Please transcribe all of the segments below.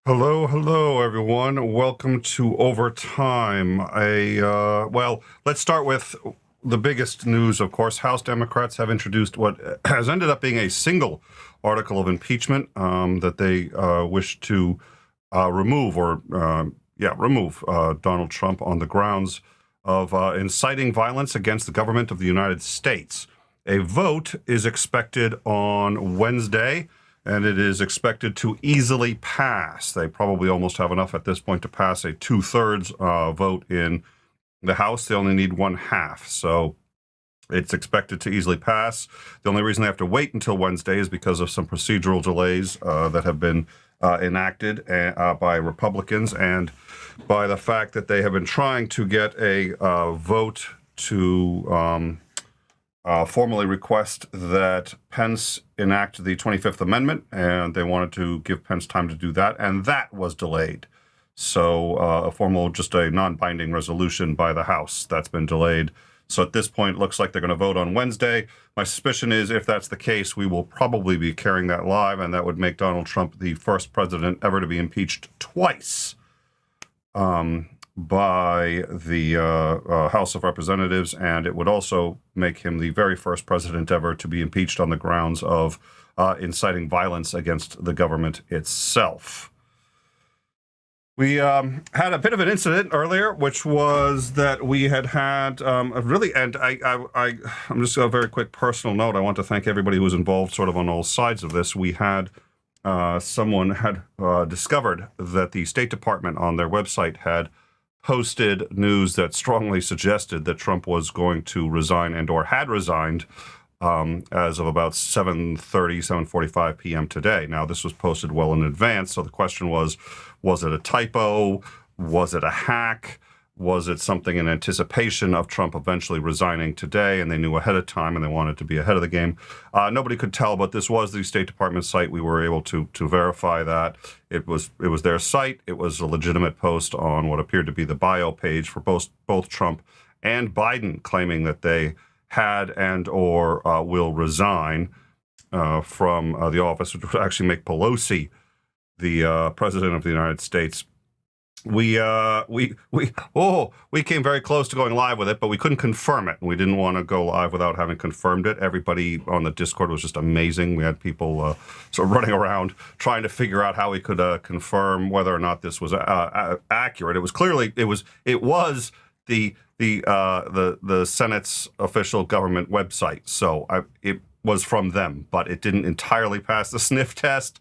Hello, hello, everyone. Welcome to Overtime. Well, let's start with the biggest news, of course. House Democrats have introduced what has ended up being a single article of impeachment that they wish to remove Donald Trump on the grounds of inciting violence against the government of the United States. A vote is expected on Wednesday, and it is expected to easily pass. They probably almost have enough at this point to pass a two-thirds vote in the House. They only need one half, so it's expected to easily pass. The only reason they have to wait until Wednesday is because of some procedural delays that have been enacted by Republicans, and by the fact that they have been trying to get a vote to formally request that Pence enact the 25th Amendment, and they wanted to give Pence time to do that, and that was delayed. So just a non-binding resolution by the House, that's been delayed. So at this point, it looks like they're going to vote on Wednesday. My suspicion is if that's the case, we will probably be carrying that live, and that would make Donald Trump the first president ever to be impeached twice by the House of Representatives, and it would also make him the very first president ever to be impeached on the grounds of inciting violence against the government itself. We had a bit of an incident earlier, which was that we had I'm just a very quick personal note. I want to thank everybody who was involved sort of on all sides of this. We had someone had discovered that the State Department on their website had posted news that strongly suggested that Trump was going to resign and or had resigned as of about 7:45 p.m. today. Now, this was posted well in advance, so the question was it a typo? Was it a hack? Was it something in anticipation of Trump eventually resigning today, and they knew ahead of time and they wanted to be ahead of the game? Nobody could tell, but this was the State Department site. We were able to verify that. It was their site. It was a legitimate post on what appeared to be the bio page for both Trump and Biden, claiming that they had and or will resign from the office, which would actually make Pelosi the president of the United States. We came very close to going live with it, but we couldn't confirm it. We didn't want to go live without having confirmed it. Everybody on the Discord was just amazing. We had people sort of running around trying to figure out how we could confirm whether or not this was accurate. It was clearly it was the Senate's official government website, so it was from them, but it didn't entirely pass the sniff test.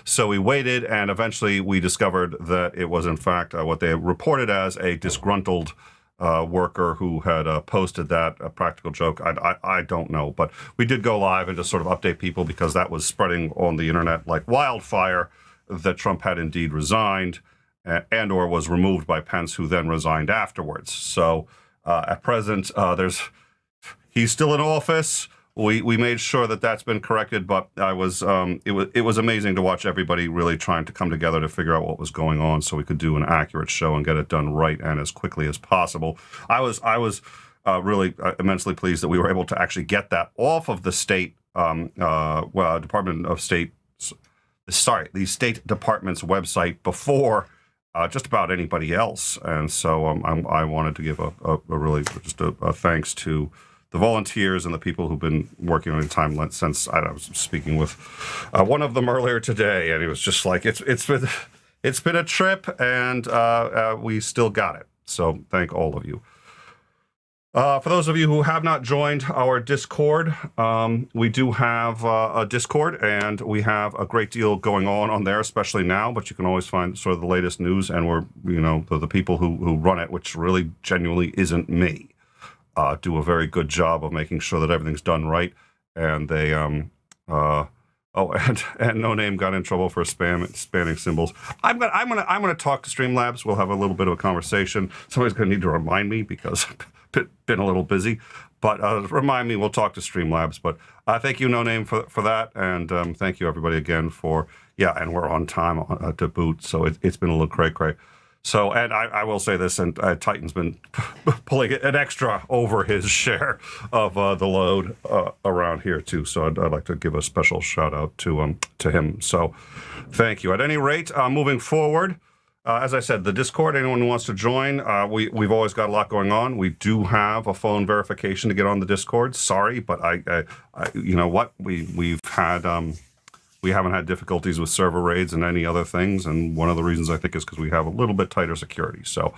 So we waited, and eventually we discovered that it was, in fact, what they reported as a disgruntled worker who had posted that. A practical joke, I don't know. But we did go live and just sort of update people because that was spreading on the internet like wildfire that Trump had indeed resigned and or was removed by Pence, who then resigned afterwards. So at present, he's still in office. We made sure that that's been corrected, but it was amazing to watch everybody really trying to come together to figure out what was going on, so we could do an accurate show and get it done right and as quickly as possible. I was really immensely pleased that we were able to actually get that off of the State Department of State, the State Department's website before just about anybody else, and so I wanted to give a really just a thanks to the volunteers and the people who've been working on it time since. I was speaking with one of them earlier today, and he was just like, it's been a trip, and we still got it. So thank all of you. For those of you who have not joined our Discord, we do have a Discord, and we have a great deal going on there, especially now, but you can always find sort of the latest news, and we're, the people who run it, which really genuinely isn't me, do a very good job of making sure that everything's done right, and they and No Name got in trouble for spamming symbols. I'm gonna talk to Streamlabs. We'll have a little bit of a conversation. Somebody's gonna need to remind me because I've been a little busy, but remind me. We'll talk to Streamlabs. But thank you, No Name, for that, and thank you everybody again for and we're on time to boot. So it's been a little cray. So, and I will say this, and Titan's been pulling an extra over his share of the load around here too. So I'd like to give a special shout out to him. So thank you. At any rate, moving forward, as I said, the Discord, anyone who wants to join, we've always got a lot going on. We do have a phone verification to get on the Discord. Sorry, but I you know what? We've had we haven't had difficulties with server raids and any other things, and one of the reasons I think is because we have a little bit tighter security. So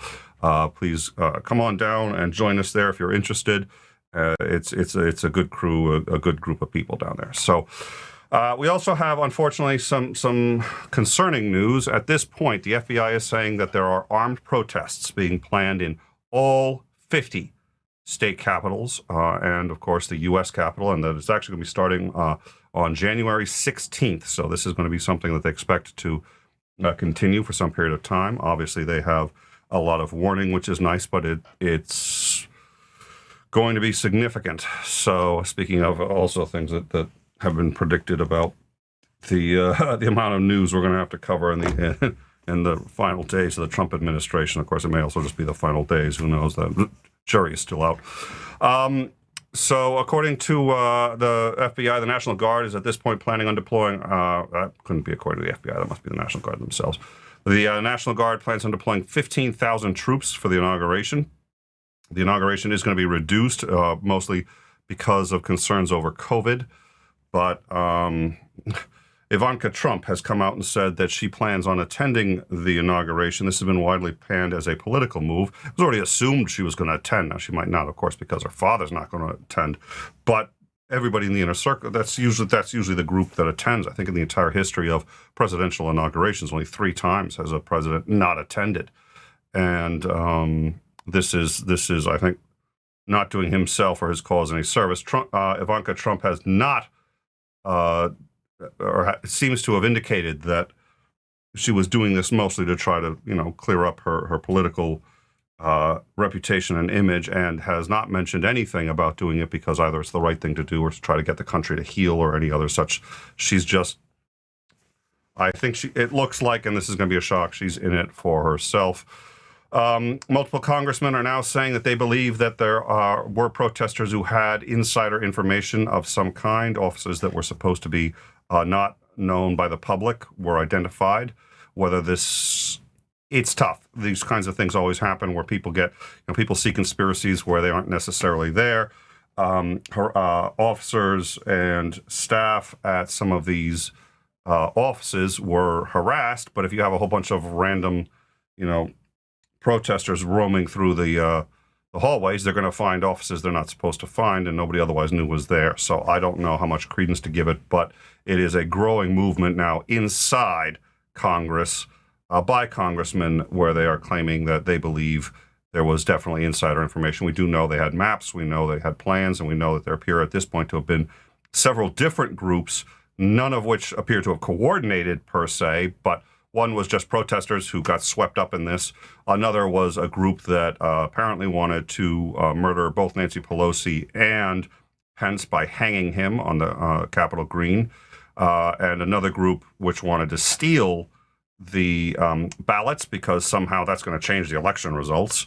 please come on down and join us there if you're interested. It's a good crew, a good group of people down there. So we also have, unfortunately, some concerning news. At this point, the FBI is saying that there are armed protests being planned in all 50 state capitals and, of course, the U.S. Capitol, and that it's actually going to be starting on January 16th. So this is going to be something that they expect to continue for some period of time. Obviously, they have a lot of warning, which is nice, but it's going to be significant. So speaking of also things that have been predicted about the amount of news we're going to have to cover in the final days of the Trump administration. Of course, it may also just be the final days. Who knows? The jury is still out. So according to the FBI, the National Guard is at this point planning on deploying, that couldn't be according to the FBI, that must be the National Guard themselves. The National Guard plans on deploying 15,000 troops for the inauguration. The inauguration is going to be reduced, mostly because of concerns over COVID. But Ivanka Trump has come out and said that she plans on attending the inauguration. This has been widely panned as a political move. It was already assumed she was going to attend. Now, she might not, of course, because her father's not going to attend. But everybody in the inner circle, that's usually the group that attends. I think in the entire history of presidential inaugurations, only 3 times has a president not attended. And this is, I think, not doing himself or his cause any service. Ivanka Trump has not or seems to have indicated that she was doing this mostly to try to, clear up her political reputation and image, and has not mentioned anything about doing it because either it's the right thing to do or to try to get the country to heal or any other such. She's just, I think it looks like, and this is going to be a shock, she's in it for herself. Multiple congressmen are now saying that they believe that there were protesters who had insider information of some kind. Offices that were supposed to be not known by the public were identified. Whether it's tough. These kinds of things always happen where people people see conspiracies where they aren't necessarily there. Officers and staff at some of these offices were harassed, but if you have a whole bunch of random, protesters roaming through the hallways, they're going to find offices they're not supposed to find and nobody otherwise knew was there. So I don't know how much credence to give it, but it is a growing movement now inside Congress by congressmen where they are claiming that they believe there was definitely insider information. We do know they had maps, we know they had plans, and we know that there appear at this point to have been several different groups, none of which appear to have coordinated per se, but one was just protesters who got swept up in this. Another was a group that apparently wanted to murder both Nancy Pelosi and Pence by hanging him on the Capitol Green. And another group which wanted to steal the ballots because somehow that's going to change the election results.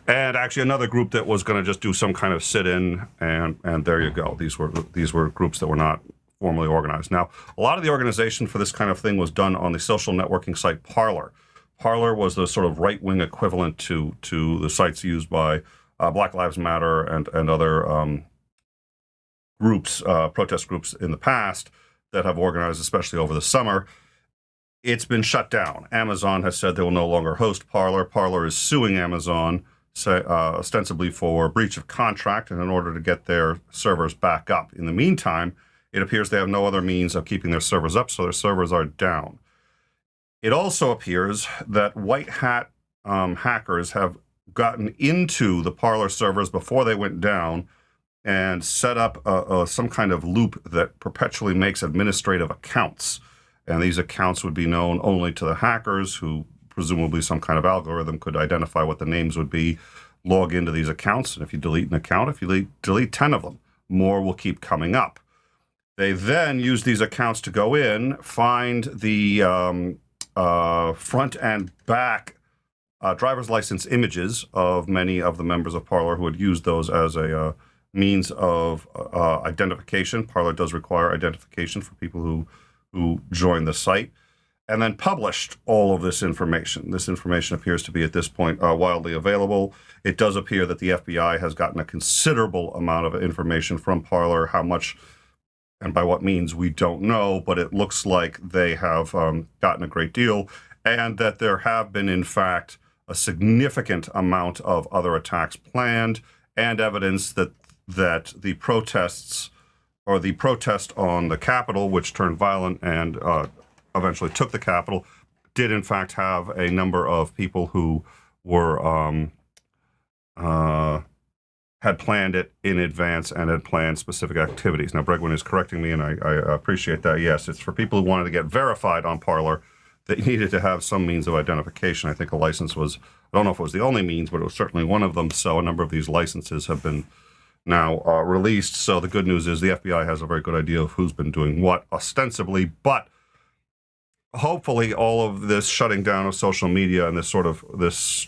And actually another group that was going to just do some kind of sit-in, and there you go. These were groups that were not formally organized. Now, a lot of the organization for this kind of thing was done on the social networking site Parler. Parler was the sort of right-wing equivalent to the sites used by Black Lives Matter and other groups, protest groups in the past that have organized, especially over the summer. It's been shut down. Amazon has said they will no longer host Parler. Parler is suing Amazon ostensibly for breach of contract and in order to get their servers back up. In the meantime, it appears they have no other means of keeping their servers up, so their servers are down. It also appears that white hat hackers have gotten into the Parler servers before they went down and set up some kind of loop that perpetually makes administrative accounts. And these accounts would be known only to the hackers, who presumably some kind of algorithm could identify what the names would be, log into these accounts. And if you delete an account, if you delete 10 of them, more will keep coming up. They then use these accounts to go in, find the front and back driver's license images of many of the members of Parler who had used those as a means of identification. Parler does require identification for people who join the site, and then published all of this information. This information appears to be at this point wildly available. It does appear that the FBI has gotten a considerable amount of information from Parler. How much and by what means we don't know, but it looks like they have gotten a great deal, and that there have been, in fact, a significant amount of other attacks planned, and evidence that the protests, or the protest on the Capitol, which turned violent and eventually took the Capitol, did in fact have a number of people who were had planned it in advance and had planned specific activities. Now, Bregwin is correcting me, and I appreciate that. Yes, it's for people who wanted to get verified on Parler. They needed to have some means of identification. I think a license was, I don't know if it was the only means, but it was certainly one of them. So a number of these licenses have been now released. So the good news is the FBI has a very good idea of who's been doing what, ostensibly. But hopefully all of this shutting down of social media and this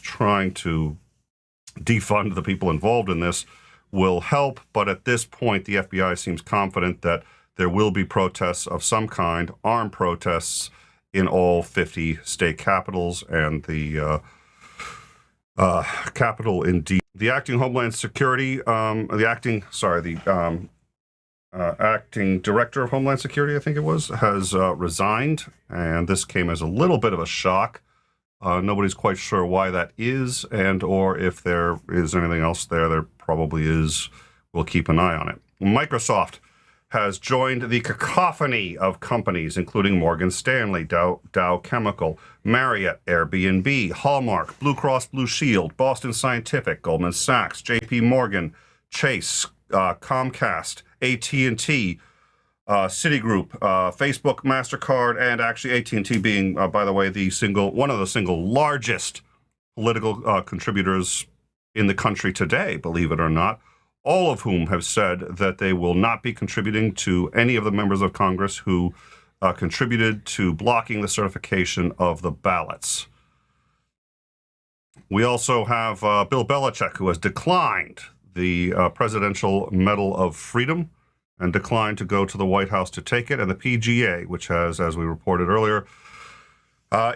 trying to defund the people involved in this will help. But at this point, the FBI seems confident that there will be protests of some kind, armed protests, in all 50 state capitals, and the capital in D. The acting Homeland Security, acting Director of Homeland Security, I think it was, has resigned, and this came as a little bit of a shock. Nobody's quite sure why that is, and or if there is anything else there. There probably is. We'll keep an eye on it. Microsoft has joined the cacophony of companies, including Morgan Stanley, Dow Chemical, Marriott, Airbnb, Hallmark, Blue Cross Blue Shield, Boston Scientific, Goldman Sachs, JP Morgan, Chase, Comcast, AT&T, Citigroup, Facebook, MasterCard, and actually AT&T being, by the way, one of the single largest political contributors in the country today, believe it or not, all of whom have said that they will not be contributing to any of the members of Congress who contributed to blocking the certification of the ballots. We also have Bill Belichick, who has declined the Presidential Medal of Freedom and declined to go to the White House to take it, and the PGA, which has, as we reported earlier,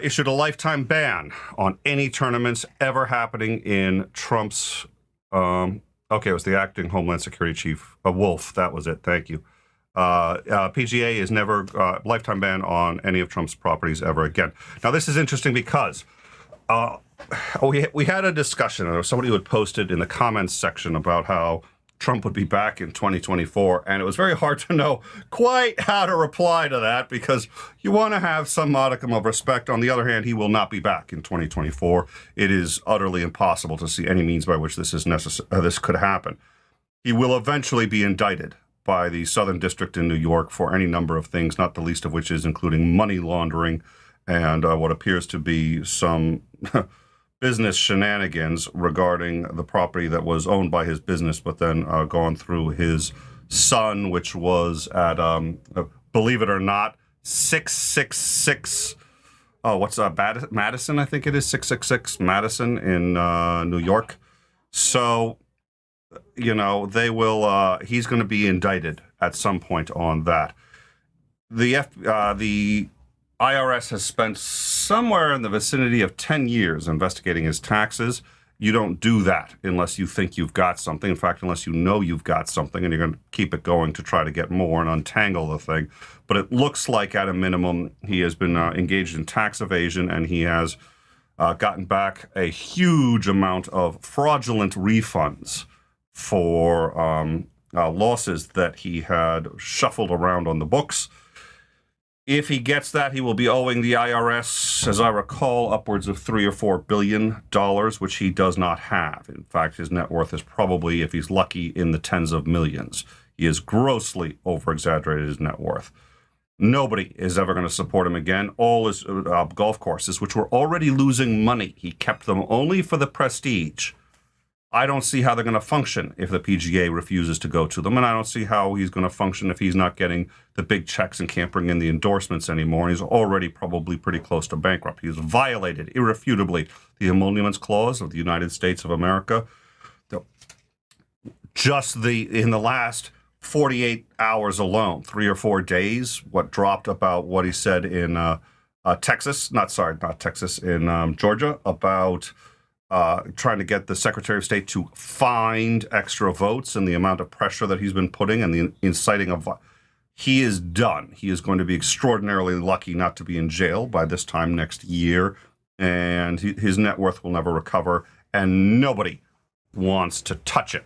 issued a lifetime ban on any tournaments ever happening in Trump's okay, it was the acting Homeland Security Chief, Wolf. That was it. Thank you. PGA is never lifetime ban on any of Trump's properties ever again. Now, this is interesting because we had a discussion, or somebody who had posted in the comments section about how Trump would be back in 2024, and it was very hard to know quite how to reply to that because you want to have some modicum of respect. On the other hand, he will not be back in 2024. It is utterly impossible to see any means by which this could happen. He will eventually be indicted by the Southern District in New York for any number of things, not the least of which is including money laundering and what appears to be some business shenanigans regarding the property that was owned by his business, but then gone through his son, which was at, believe it or not, 666, Madison, I think it is, 666 Madison in New York. So, you know, they will, he's going to be indicted at some point on that. The IRS has spent somewhere in the vicinity of 10 years investigating his taxes. You don't do that unless you think you've got something. In fact, unless you know you've got something and you're going to keep it going to try to get more and untangle the thing. But it looks like at a minimum he has been engaged in tax evasion, and he has gotten back a huge amount of fraudulent refunds for losses that he had shuffled around on the books. If he gets that, he will be owing the IRS, as I recall, upwards of $3 or $4 billion, which he does not have. In fact, his net worth is probably, if he's lucky, in the tens of millions. He has grossly over-exaggerated his net worth. Nobody is ever going to support him again. All his golf courses, which were already losing money, he kept them only for the prestige. I don't see how they're going to function if the PGA refuses to go to them, and I don't see how he's going to function if he's not getting the big checks and can't bring in the endorsements anymore. He's already probably pretty close to bankrupt. He's violated irrefutably the Emoluments Clause of the United States of America. In the last 48 hours alone, 3 or 4 days, what dropped about what he said in in Georgia about trying to get the Secretary of State to find extra votes and the amount of pressure that he's been putting and the inciting of. He is done. He is going to be extraordinarily lucky not to be in jail by this time next year, and his net worth will never recover, and nobody wants to touch it.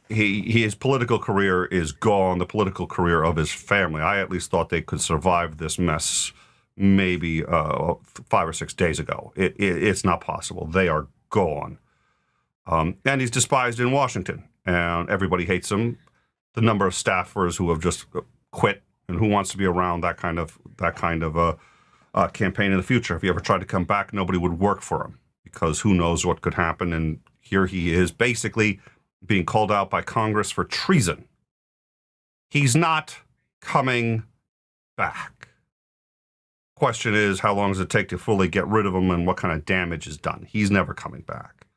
His political career is gone, the political career of his family. I at least thought they could survive this mess maybe 5 or 6 days ago. It's not possible. They are gone. And he's despised in Washington, and everybody hates him. The number of staffers who have just quit and who wants to be around that kind of campaign in the future. If he ever tried to come back, nobody would work for him because who knows what could happen. And here he is basically being called out by Congress for treason. He's not coming back. Question is, how long does it take to fully get rid of him and what kind of damage is done? He's never coming back.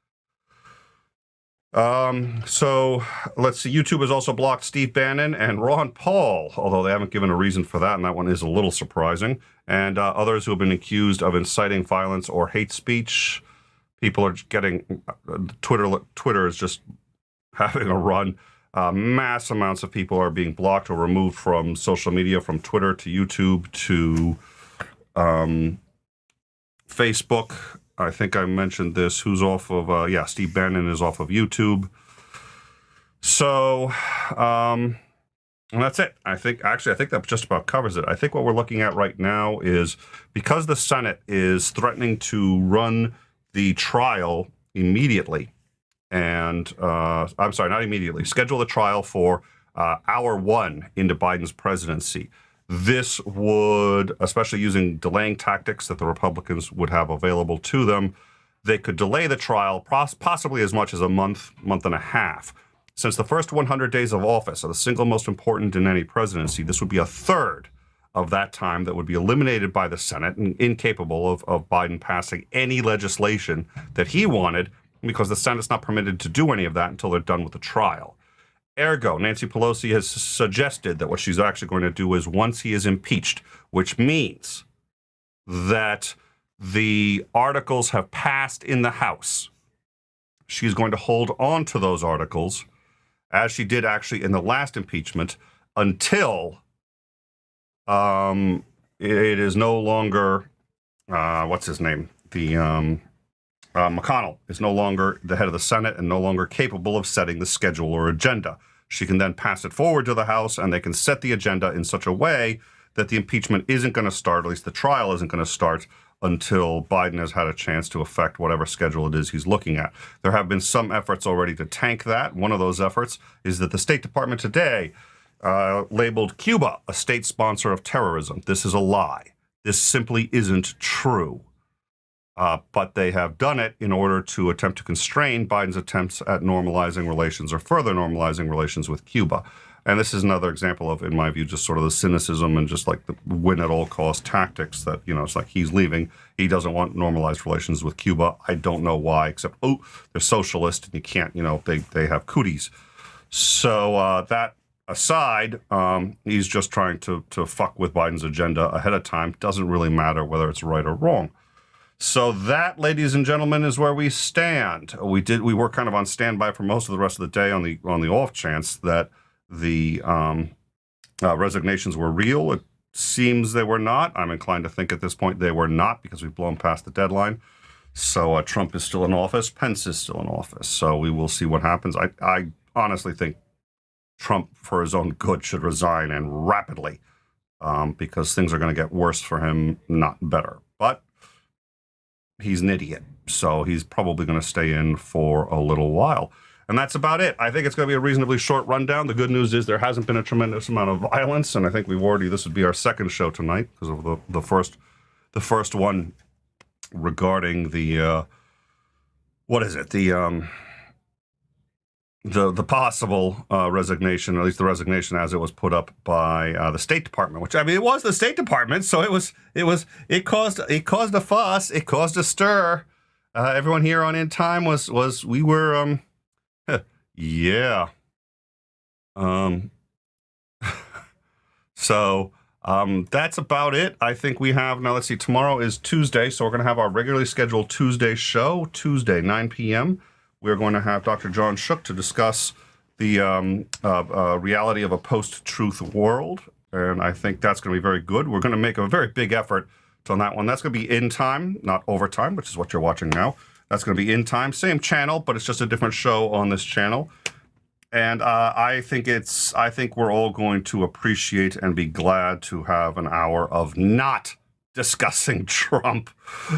So let's see. YouTube has also blocked Steve Bannon and Ron Paul, although they haven't given a reason for that, and that one is a little surprising. And others who have been accused of inciting violence or hate speech. People are getting Twitter is just having a run. Mass amounts of people are being blocked or removed from social media, from Twitter to YouTube to Facebook. I think I mentioned this. Who's off of, Steve Bannon is off of YouTube. So, and that's it. I think that just about covers it. I think what we're looking at right now is because the Senate is threatening to run the trial immediately, and I'm sorry, not immediately, schedule the trial for hour one into Biden's presidency. This would, especially using delaying tactics that the Republicans would have available to them, they could delay the trial possibly as much as a month and a half. Since the first 100 days of office are the single most important in any presidency, this would be a third of that time that would be eliminated by the Senate and incapable of Biden passing any legislation that he wanted because the Senate's not permitted to do any of that until they're done with the trial. Ergo, Nancy Pelosi has suggested that what she's actually going to do is once he is impeached, which means that the articles have passed in the House, she's going to hold on to those articles, as she did actually in the last impeachment, until it is no longer, what's his name? McConnell is no longer the head of the Senate and no longer capable of setting the schedule or agenda. She can then pass it forward to the House, and they can set the agenda in such a way that the impeachment isn't going to start, at least the trial isn't going to start, until Biden has had a chance to affect whatever schedule it is he's looking at. There have been some efforts already to tank that. One of those efforts is that the State Department today labeled Cuba a state sponsor of terrorism. This is a lie. This simply isn't true. But they have done it in order to attempt to constrain Biden's attempts at normalizing relations or further normalizing relations with Cuba. And this is another example of, in my view, just sort of the cynicism and just like the win at all cost tactics that, it's like he's leaving. He doesn't want normalized relations with Cuba. I don't know why, except, they're socialist and you can't, they have cooties. So that aside, he's just trying to fuck with Biden's agenda ahead of time. Doesn't really matter whether it's right or wrong. So that, ladies and gentlemen, is where we stand. We were kind of on standby for most of the rest of the day on the off chance that the resignations were real. It seems they were not. I'm inclined to think at this point they were not because we've blown past the deadline. So Trump is still in office. Pence is still in office. So we will see what happens. I honestly think Trump, for his own good, should resign and rapidly because things are going to get worse for him, not better. But he's an idiot, so he's probably going to stay in for a little while. And that's about it. I think it's going to be a reasonably short rundown. The good news is there hasn't been a tremendous amount of violence, and I think this would be our second show tonight because of the first one regarding the what is it? The possible resignation, or at least the resignation as it was put up by the State Department, which, I mean, it was the State Department, so it caused a fuss, it caused a stir. Everyone here on In Time we were yeah. So that's about it. I think we have now. Let's see. Tomorrow is Tuesday, so we're going to have our regularly scheduled Tuesday show. Tuesday, 9 p.m. We're going to have Dr. John Shook to discuss the reality of a post-truth world, and I think that's going to be very good. We're going to make a very big effort on that one. That's going to be in time, not overtime, which is what you're watching now. That's going to be in time, same channel, but it's just a different show on this channel. And I think we're all going to appreciate and be glad to have an hour of not discussing Trump.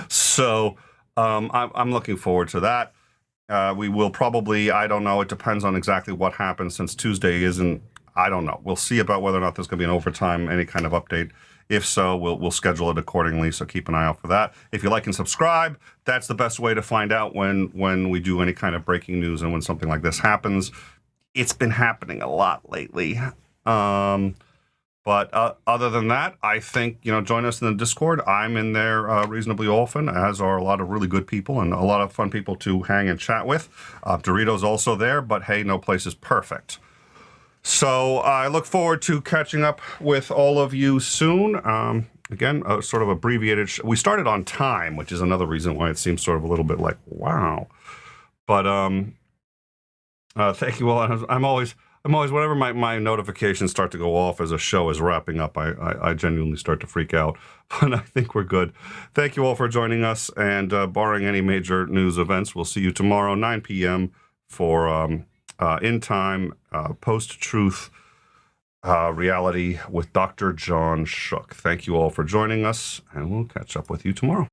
So I'm looking forward to that. We will probably, I don't know, it depends on exactly what happens since Tuesday isn't, I don't know. We'll see about whether or not there's going to be an overtime, any kind of update. If so, we'll schedule it accordingly, so keep an eye out for that. If you like and subscribe, that's the best way to find out when we do any kind of breaking news and when something like this happens. It's been happening a lot lately. But other than that, I think, join us in the Discord. I'm in there reasonably often, as are a lot of really good people and a lot of fun people to hang and chat with. Dorito's also there, but hey, no place is perfect. So I look forward to catching up with all of you soon. Again, a sort of abbreviated. We started on time, which is another reason why it seems sort of a little bit like, wow. But thank you all. I'm always, whenever my notifications start to go off as a show is wrapping up, I genuinely start to freak out. But I think we're good. Thank you all for joining us. And barring any major news events, we'll see you tomorrow, 9 p.m. for In Time, Post-Truth Reality with Dr. John Shook. Thank you all for joining us, and we'll catch up with you tomorrow.